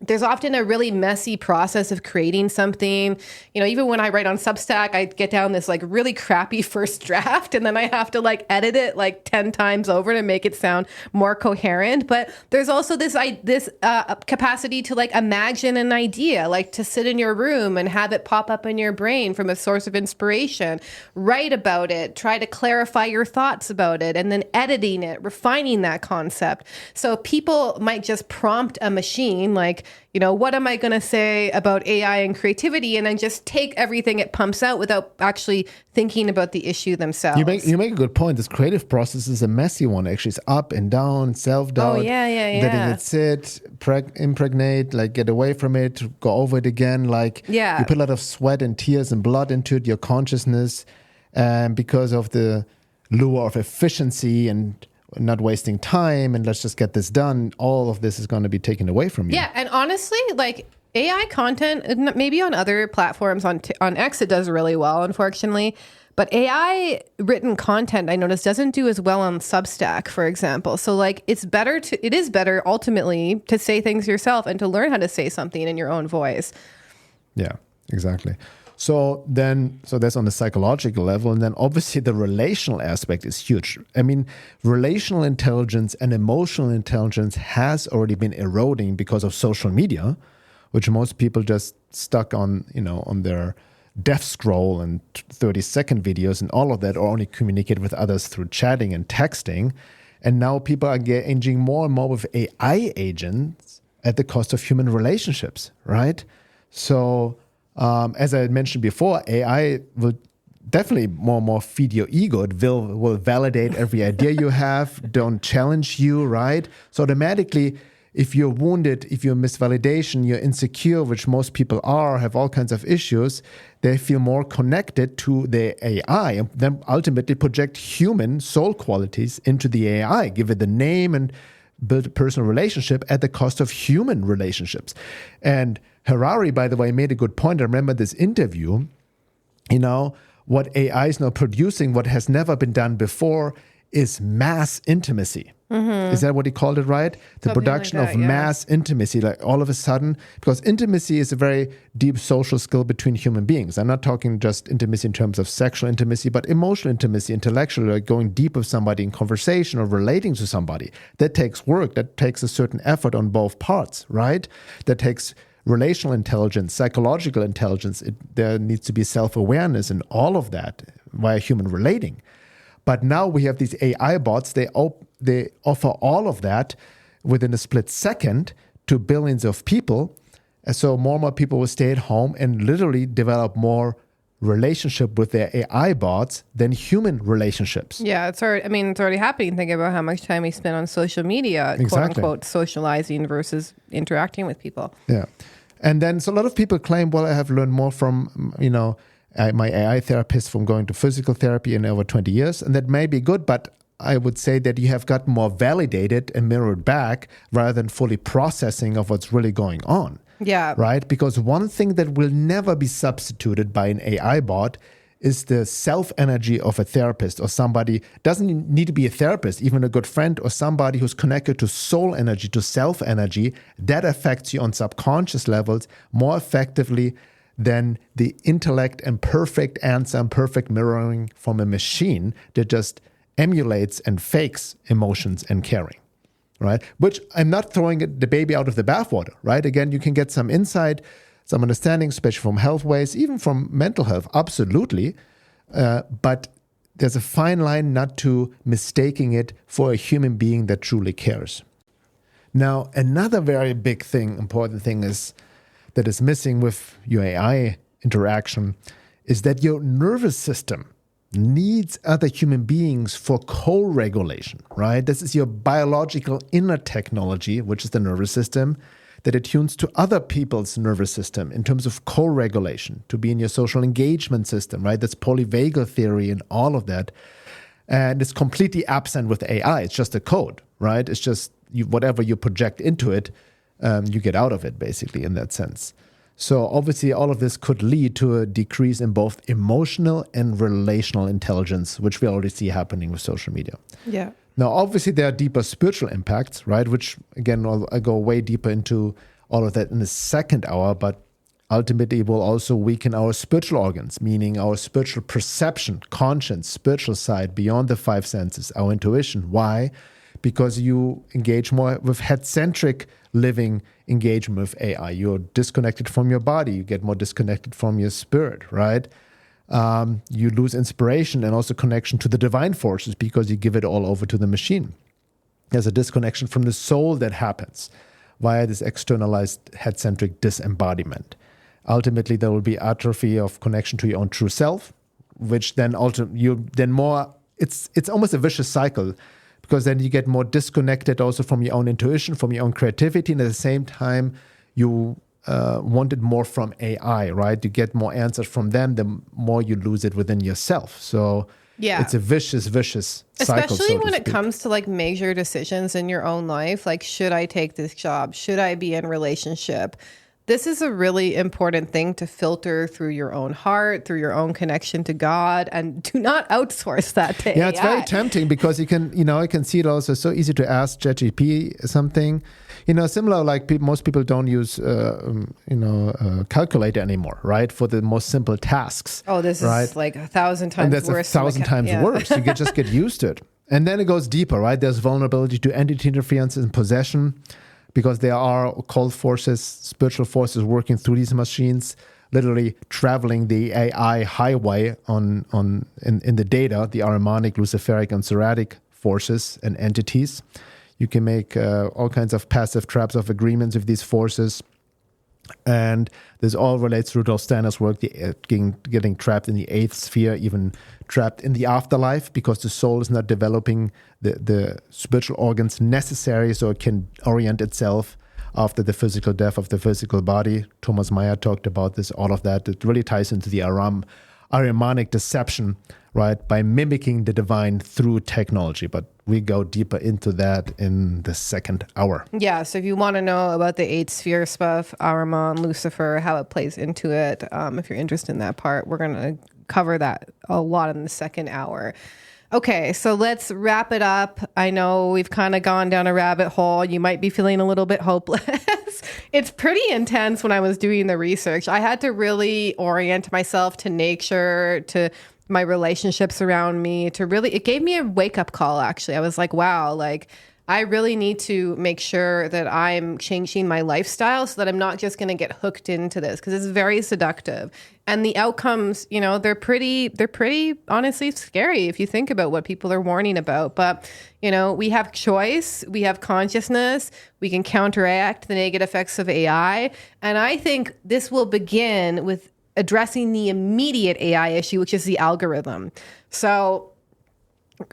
S2: there's often a really messy process of creating something. Even when I write on Substack, I get down this really crappy first draft, and then I have to edit it 10 times over to make it sound more coherent. But there's also this capacity to imagine an idea, to sit in your room and have it pop up in your brain from a source of inspiration, write about it, try to clarify your thoughts about it, and then editing it, refining that concept. So people might just prompt a machine what am I going to say about AI and creativity? And then just take everything it pumps out without actually thinking about the issue themselves.
S1: You make a good point. This creative process is a messy one, actually. It's up and down, self-doubt, letting it sit, impregnate, like get away from it, go over it again. Like you put a lot of sweat and tears and blood into it, your consciousness, because of the lure of efficiency and not wasting time and let's just get this done. All of this is going to be taken away from you.
S2: Yeah, and honestly, like AI content, maybe on other platforms, on X, it does really well, unfortunately. But AI written content, I noticed, doesn't do as well on Substack, for example. So like it is better ultimately to say things yourself and to learn how to say something in your own voice.
S1: Yeah, exactly. So that's on the psychological level. And then obviously the relational aspect is huge. I mean, relational intelligence and emotional intelligence has already been eroding because of social media, which most people just stuck on, on their death scroll and 30-second videos and all of that, or only communicate with others through chatting and texting. And now people are engaging more and more with AI agents at the cost of human relationships, right? So as I had mentioned before, AI will definitely more and more feed your ego. It will validate every idea you have, don't challenge you, right? So automatically, if you're wounded, if you're misvalidation, you're insecure, which most people are, have all kinds of issues, they feel more connected to the AI and then ultimately project human soul qualities into the AI, give it the name and build a personal relationship at the cost of human relationships. And Harari, by the way, made a good point. I remember this interview, what AI is now producing, what has never been done before, is mass intimacy. Mm-hmm. Is that what he called it, right? The
S2: Something
S1: production
S2: like that,
S1: of mass intimacy, like all of a sudden, because intimacy is a very deep social skill between human beings. I'm not talking just intimacy in terms of sexual intimacy, but emotional intimacy, intellectual, like going deep with somebody in conversation or relating to somebody. That takes work. That takes a certain effort on both parts, right? That takes relational intelligence, psychological intelligence. There needs to be self-awareness and all of that via human relating. But now we have these AI bots. They offer all of that within a split second to billions of people. And so more and more people will stay at home and literally develop more relationship with their AI bots than human relationships.
S2: Yeah, it's already happening. Think about how much time we spend on social media, quote unquote, socializing versus interacting with people.
S1: Yeah. And then so a lot of people claim, well, I have learned more from, my AI therapist from going to physical therapy in over 20 years. And that may be good, but I would say that you have gotten more validated and mirrored back rather than fully processing of what's really going on.
S2: Yeah.
S1: Right? Because one thing that will never be substituted by an AI bot is the self-energy of a therapist or somebody. Doesn't need to be a therapist, even a good friend or somebody who's connected to soul energy, to self-energy. That affects you on subconscious levels more effectively than the intellect and perfect answer and perfect mirroring from a machine that just emulates and fakes emotions and caring, right? Which I'm not throwing the baby out of the bathwater, right? Again, you can get some insight, some understanding, especially from health ways, even from mental health, absolutely. But there's a fine line not to mistaking it for a human being that truly cares. Now, another very big thing, important thing that is missing with your AI interaction is that your nervous system needs other human beings for co-regulation, right? This is your biological inner technology, which is the nervous system, that attunes to other people's nervous system in terms of co-regulation, to be in your social engagement system, right? That's polyvagal theory and all of that. And it's completely absent with AI. It's just a code, right? It's just whatever you project into it, you get out of it, basically, in that sense. So obviously, all of this could lead to a decrease in both emotional and relational intelligence, which we already see happening with social media.
S2: Yeah.
S1: Now, obviously, there are deeper spiritual impacts, right? Which, again, I go way deeper into all of that in the second hour, but ultimately it will also weaken our spiritual organs, meaning our spiritual perception, conscience, spiritual side beyond the five senses, our intuition. Why? Because you engage more with head-centric living engagement with AI. You're disconnected from your body. You get more disconnected from your spirit, right? You lose inspiration and also connection to the divine forces because you give it all over to the machine. There's a disconnection from the soul that happens. via this externalized head-centric disembodiment. Ultimately, there will be atrophy of connection to your own true self, which then it's almost a vicious cycle, because then you get more disconnected also from your own intuition, from your own creativity, and at the same time, you wanted more from AI, right? You get more answers from them, the more you lose it within yourself. So it's a vicious cycle.
S2: Especially when it comes to like major decisions in your own life, like should I take this job? Should I be in a relationship? This is a really important thing to filter through your own heart, through your own connection to God, and do not outsource that to AI.
S1: Yeah, it's very tempting because you can see it also. So easy to ask ChatGPT something, similar like most people don't use, calculator anymore, right? For the most simple tasks.
S2: Oh, this is like 1,000 times
S1: and that's
S2: worse.
S1: 1,000 times worse. You can just get used to it. And then it goes deeper, right? There's vulnerability to entity interference and possession, because there are occult forces, spiritual forces working through these machines, literally traveling the AI highway in the data, the Ahrimanic, Luciferic, and Seratic forces and entities. You can make all kinds of passive traps of agreements with these forces. And this all relates to Rudolf Steiner work, getting trapped in the eighth sphere, even trapped in the afterlife, because the soul is not developing the spiritual organs necessary so it can orient itself after the physical death of the physical body. Thomas Meyer talked about this, all of that. It really ties into the Ahrimanic deception, right, by mimicking the divine through technology. But we go deeper into that in the second hour.
S2: Yeah, so if you want to know about the eight sphere stuff, Ahriman, Lucifer, how it plays into it, if you're interested in that part, we're going to cover that a lot in the second hour. Okay, so let's wrap it up. I know we've kind of gone down a rabbit hole. You might be feeling a little bit hopeless. It's pretty intense when I was doing the research. I had to really orient myself to nature, to my relationships around me, it gave me a wake-up call, actually. I was like, wow, like I really need to make sure that I'm changing my lifestyle so that I'm not just going to get hooked into this, because it's very seductive. And the outcomes, they're pretty honestly scary if you think about what people are warning about. But, we have choice, we have consciousness, we can counteract the negative effects of AI. And I think this will begin with addressing the immediate AI issue, which is the algorithm. So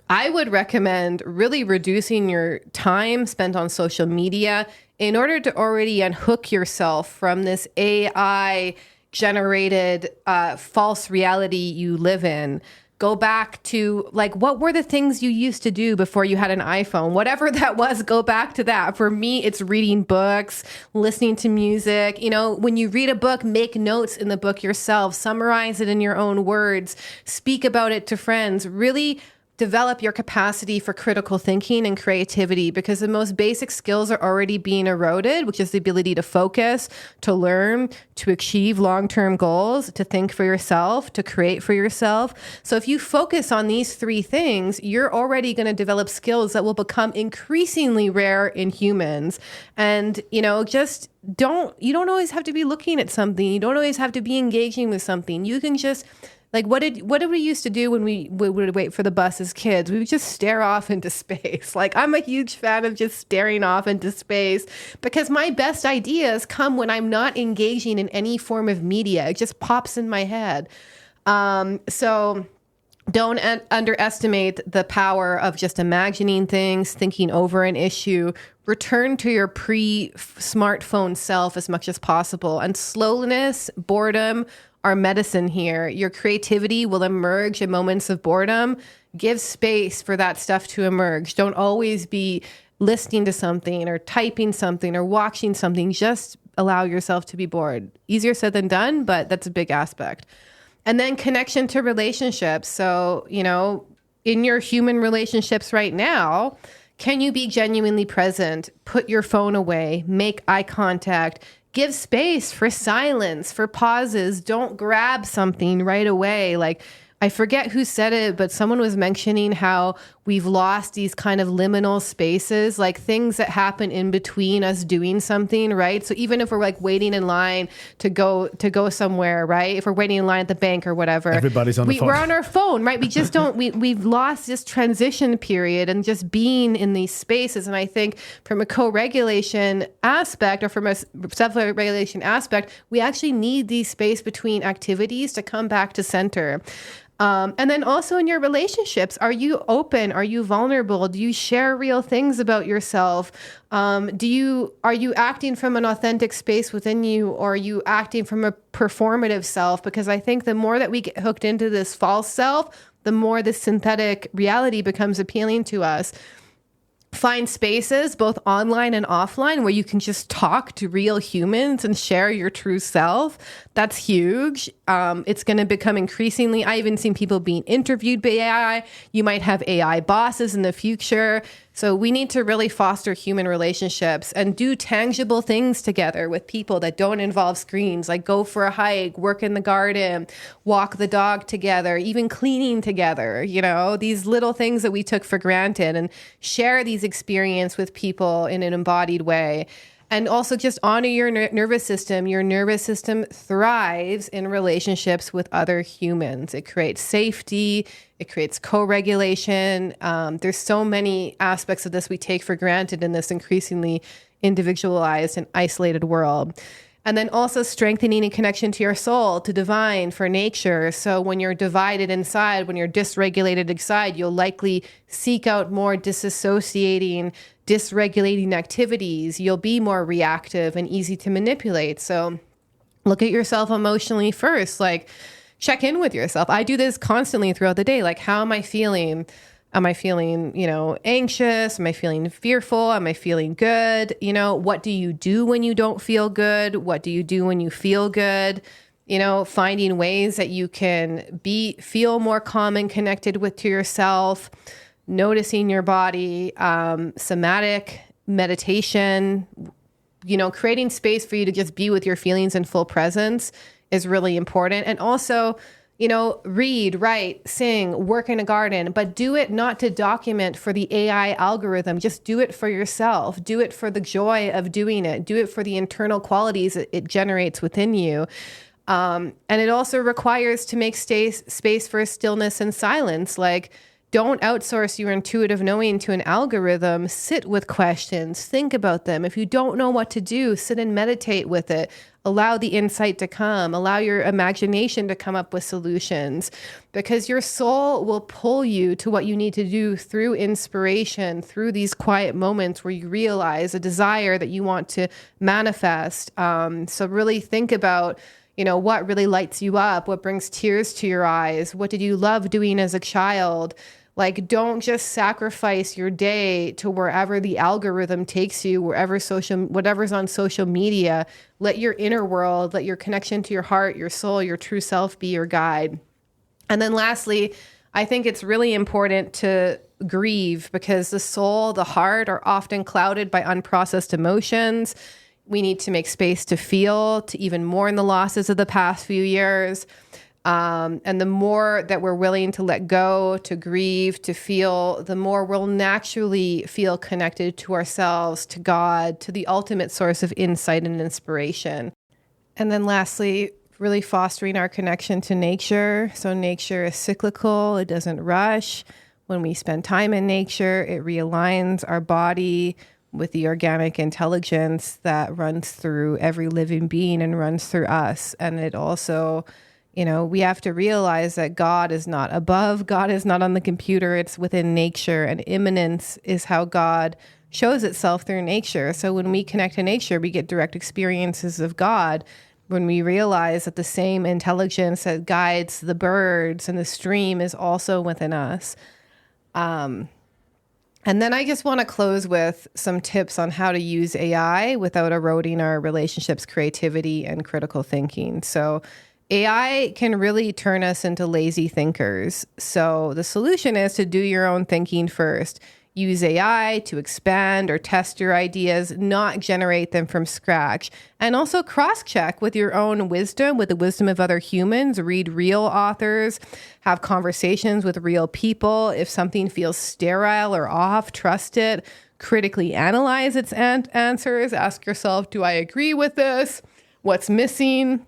S2: I would recommend really reducing your time spent on social media in order to already unhook yourself from this AI generated false reality you live in. Go back to what were the things you used to do before you had an iPhone? Whatever that was, go back to that. For me, it's reading books, listening to music. When you read a book, make notes in the book yourself, summarize it in your own words, speak about it to friends, really develop your capacity for critical thinking and creativity, because the most basic skills are already being eroded, which is the ability to focus, to learn, to achieve long-term goals, to think for yourself, to create for yourself. So if you focus on these three things, you're already going to develop skills that will become increasingly rare in humans. And, you don't always have to be looking at something. You don't always have to be engaging with something. You can just what did we used to do when we would wait for the bus as kids? We would just stare off into space. I'm a huge fan of just staring off into space, because my best ideas come when I'm not engaging in any form of media. It just pops in my head. So don't underestimate the power of just imagining things, thinking over an issue. Return to your pre-smartphone self as much as possible. And slowness, boredom, our medicine here. Your creativity will emerge in moments of boredom. Give space for that stuff to emerge. Don't always be listening to something or typing something or watching something. Just allow yourself to be bored. Easier said than done, but that's a big aspect. And then connection to relationships. So, in your human relationships right now, can you be genuinely present? Put your phone away, make eye contact, give space for silence, for pauses. Don't grab something right away. I forget who said it, but someone was mentioning how we've lost these kind of liminal spaces, like things that happen in between us doing something, right? So even if we're like waiting in line to go somewhere, right? If we're waiting in line at the bank or whatever,
S1: everybody's on the phone.
S2: We're on our phone, right? We just don't. We've lost this transition period and just being in these spaces. And I think from a co-regulation aspect or from a self-regulation aspect, we actually need these space between activities to come back to center. And then also in your relationships, are you open? Are you vulnerable? Do you share real things about yourself? Are you acting from an authentic space within you, or are you acting from a performative self? Because I think the more that we get hooked into this false self, the more this synthetic reality becomes appealing to us. Find spaces, both online and offline, where you can just talk to real humans and share your true self. That's huge. It's going to become increasingly, I even seen people being interviewed by AI. You might have AI bosses in the future. So we need to really foster human relationships and do tangible things together with people that don't involve screens, like go for a hike, work in the garden, walk the dog together, even cleaning together, these little things that we took for granted, and share these experiences with people in an embodied way. And also just honor your nervous system. Your nervous system thrives in relationships with other humans. It creates safety. It creates co-regulation. There's so many aspects of this we take for granted in this increasingly individualized and isolated world. And then also strengthening a connection to your soul, to divine, for nature. So when you're divided inside, when you're dysregulated inside, you'll likely seek out more dissociating, dysregulating activities. You'll be more reactive and easy to manipulate. So look at yourself emotionally first, like check in with yourself. I do this constantly throughout the day. Like, how am I feeling? Am I feeling, anxious? Am I feeling fearful? Am I feeling good? What do you do when you don't feel good? What do you do when you feel good? Finding ways that you can feel more calm and connected to yourself, noticing your body, somatic meditation, creating space for you to just be with your feelings in full presence is really important. And also, read, write, sing, work in a garden, but do it not to document for the AI algorithm. Just do it for yourself. Do it for the joy of doing it. Do it for the internal qualities it generates within you. And it also requires to make space for stillness and silence. Like, don't outsource your intuitive knowing to an algorithm. Sit with questions. Think about them. If you don't know what to do, sit and meditate with it. Allow the insight to come. Allow your imagination to come up with solutions, because your soul will pull you to what you need to do through inspiration, through these quiet moments where you realize a desire that you want to manifest. So really think about what really lights you up, what brings tears to your eyes, what did you love doing as a child? Like, don't just sacrifice your day to wherever the algorithm takes you, whatever's on social media. Let your inner world, let your connection to your heart, your soul, your true self be your guide. And then lastly, I think it's really important to grieve, because the soul, the heart are often clouded by unprocessed emotions. We need to make space to feel, to even mourn the losses of the past few years. And the more that we're willing to let go, to grieve, to feel, the more we'll naturally feel connected to ourselves, to God, to the ultimate source of insight and inspiration. And then lastly, really fostering our connection to nature. So nature is cyclical. It doesn't rush. When we spend time in nature, it realigns our body with the organic intelligence that runs through every living being and runs through us. And it also, we have to realize that God is not above. God is not on the computer. It's within nature. And immanence is how God shows itself through nature. So when we connect to nature, we get direct experiences of God. When we realize that the same intelligence that guides the birds and the stream is also within us. And then I just want to close with some tips on how to use AI without eroding our relationships, creativity, and critical thinking. So AI can really turn us into lazy thinkers. So the solution is to do your own thinking first. Use AI to expand or test your ideas, not generate them from scratch. And also cross-check with your own wisdom, with the wisdom of other humans. Read real authors, have conversations with real people. If something feels sterile or off, trust it. Critically analyze its answers. Ask yourself, do I agree with this? What's missing?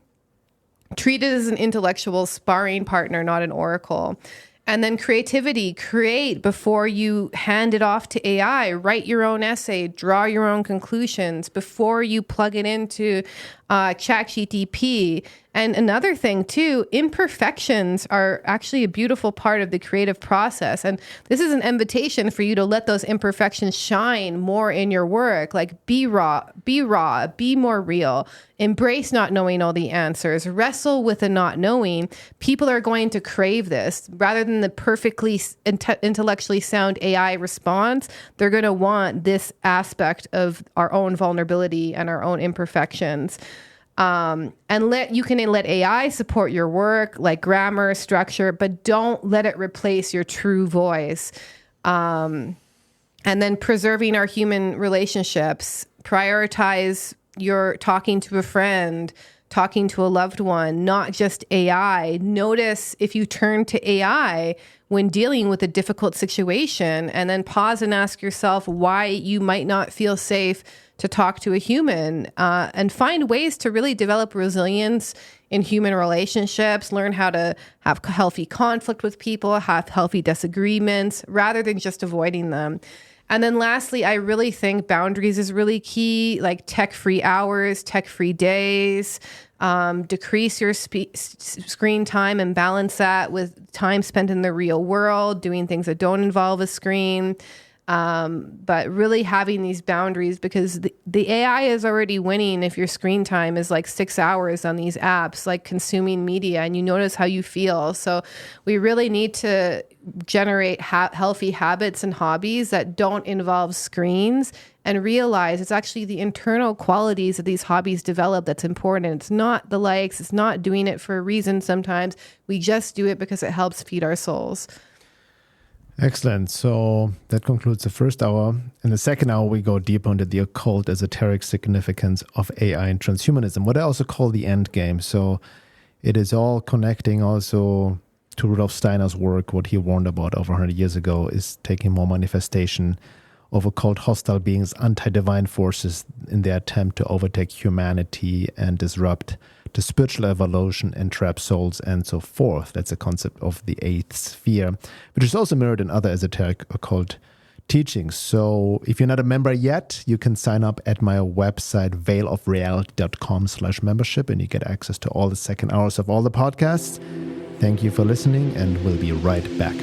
S2: Treat it as an intellectual sparring partner, not an oracle. And then creativity, create before you hand it off to AI. Write your own essay, draw your own conclusions before you plug it into ChatGPT. And another thing too, imperfections are actually a beautiful part of the creative process. And this is an invitation for you to let those imperfections shine more in your work. Like be raw, be more real. Embrace not knowing all the answers. Wrestle with the not knowing. People are going to crave this. Rather than the perfectly intellectually sound AI response, they're going to want this aspect of our own vulnerability and our own imperfections. And you can let AI support your work, like grammar, structure, but don't let it replace your true voice. And then preserving our human relationships. Prioritize your talking to a friend, talking to a loved one, not just AI. Notice if you turn to AI when dealing with a difficult situation, and then pause and ask yourself why you might not feel safe to talk to a human, and find ways to really develop resilience in human relationships, learn how to have healthy conflict with people, have healthy disagreements, rather than just avoiding them. And then lastly, I really think boundaries is really key, like tech-free hours, tech-free days, decrease your screen time and balance that with time spent in the real world, doing things that don't involve a screen. But really having these boundaries, because the AI is already winning if your screen time is like 6 hours on these apps, like consuming media, and you notice how you feel. So we really need to generate healthy habits and hobbies that don't involve screens, and realize it's actually the internal qualities that these hobbies develop that's important. It's not the likes, it's not doing it for a reason sometimes. We just do it because it helps feed our souls.
S1: Excellent. So that concludes the first hour. In the second hour, we go deeper into the occult, esoteric significance of AI and transhumanism, what I also call the end game. So it is all connecting also to Rudolf Steiner's work. What he warned about over 100 years ago is taking more manifestation of occult hostile beings, anti-divine forces in their attempt to overtake humanity and disrupt the spiritual evolution, entrap souls, and so forth. That's a concept of the eighth sphere, which is also mirrored in other esoteric occult teachings. So if you're not a member yet, you can sign up at my website, veilofreality.com/membership, and you get access to all the second hours of all the podcasts. Thank you for listening, and we'll be right back.